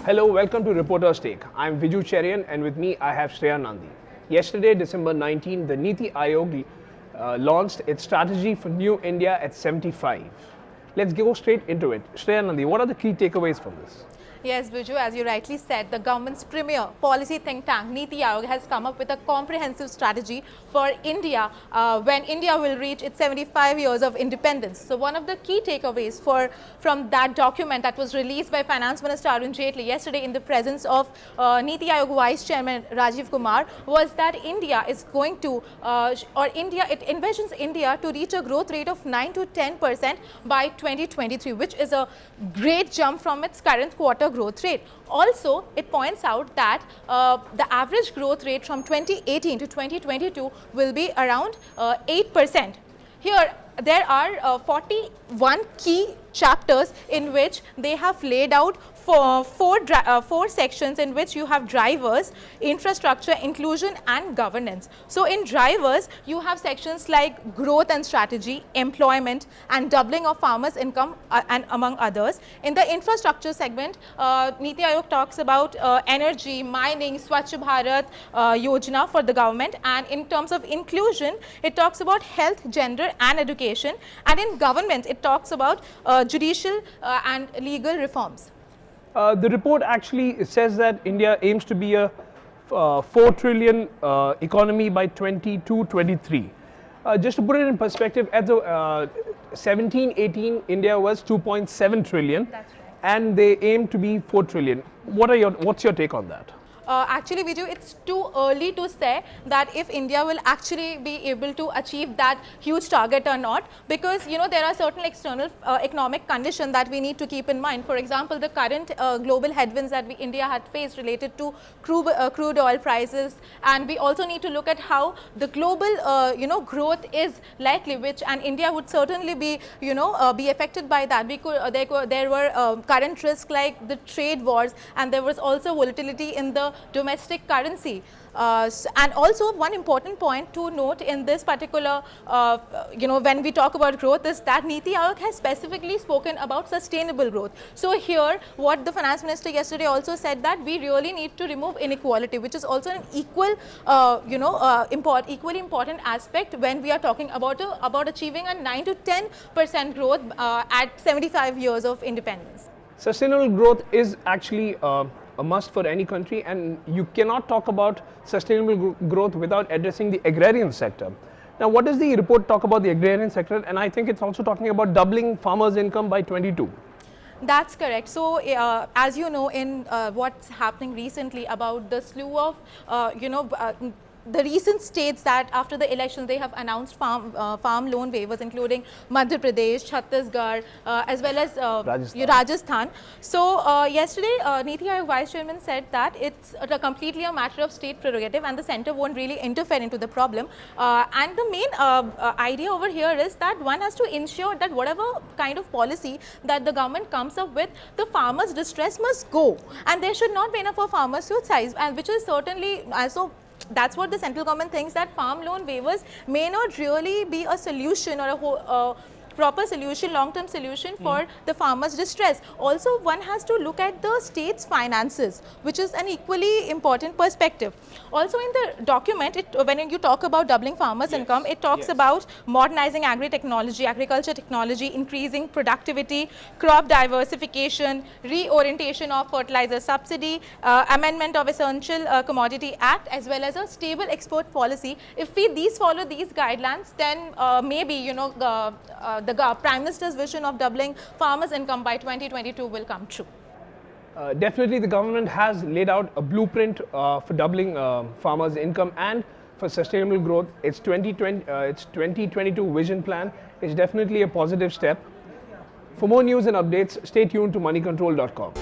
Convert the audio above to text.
Hello, welcome to Reporter's Take. I'm Viju Cherian and with me I have Shreya Nandi. Yesterday, December 19, the NITI Aayog launched its strategy for New India at 75. Let's go straight into it. Shreya Nandi, what are the key takeaways from this? Yes, Viju, as you rightly said, the government's premier policy think tank, NITI Aayog, has come up with a comprehensive strategy for India when India will reach its 75 years of independence. So one of the key takeaways from that document that was released by Finance Minister Arun Jaitley yesterday in the presence of NITI Aayog Vice Chairman Rajiv Kumar was that India is going to, it envisions India to reach a growth rate of 9 to 10% by 2023, which is a great jump from its current quarter growth rate. Also, it points out that the average growth rate from 2018 to 2022 will be around 8%. Here, there are 41 key chapters in which they have laid out four sections in which you have drivers, infrastructure, inclusion and governance. So in drivers, you have sections like growth and strategy, employment and doubling of farmers' income and among others. In the infrastructure segment, NITI Aayog talks about energy, mining, Swachh Bharat Yojana for the government, and in terms of inclusion, it talks about health, gender and education, and in government, it talks about judicial and legal reforms. The report actually says that India aims to be a 4 trillion economy by 22-23. Just to put it in perspective, at the 17-18, India was 2.7 trillion. That's right. And they aim to be 4 trillion. What's your take on that? Actually, Viju, it's too early to say that if India will actually be able to achieve that huge target or not, because there are certain external economic conditions that we need to keep in mind. For example, the current global headwinds that India had faced related to crude oil prices, and we also need to look at how the global growth is likely, and India would certainly be be affected by that. There were current risks like the trade wars, and there was also volatility in the domestic currency. And also one important point to note in this particular, when we talk about growth, is that NITI Aayog has specifically spoken about sustainable growth. So here, what the finance minister yesterday also said, that we really need to remove inequality, which is also an equally important aspect when we are talking about achieving a 9 to 10% growth at 75 years of independence. Sustainable growth is actually a must for any country, and you cannot talk about sustainable growth without addressing the agrarian sector. Now, what does the report talk about the agrarian sector? And I think it's also talking about doubling farmers' income by 22. That's correct. So, as you know, in what's happening recently about the slew of, the recent states that after the elections they have announced farm loan waivers, including Madhya Pradesh, Chhattisgarh, as well as Rajasthan. So yesterday, NITI Aayog Vice Chairman said that it's completely a matter of state prerogative, and the centre won't really interfere into the problem. And the main idea over here is that one has to ensure that whatever kind of policy that the government comes up with, the farmers' distress must go, and there should not be enough of farmers' suicides, and which is certainly also. That's what the central government thinks, that farm loan waivers may not really be a solution or a proper solution, long-term solution for the farmers' distress. Also, one has to look at the state's finances, which is an equally important perspective. Also, in the document, when you talk about doubling farmers' income, it talks about modernizing agriculture technology, increasing productivity, crop diversification, reorientation of fertilizer subsidy, amendment of Essential Commodity Act, as well as a stable export policy. If we follow these guidelines, then maybe the Prime Minister's vision of doubling farmers' income by 2022 will come true. Definitely, the government has laid out a blueprint for doubling farmers' income and for sustainable growth. Its 2022 vision plan is definitely a positive step. For more news and updates, stay tuned to moneycontrol.com.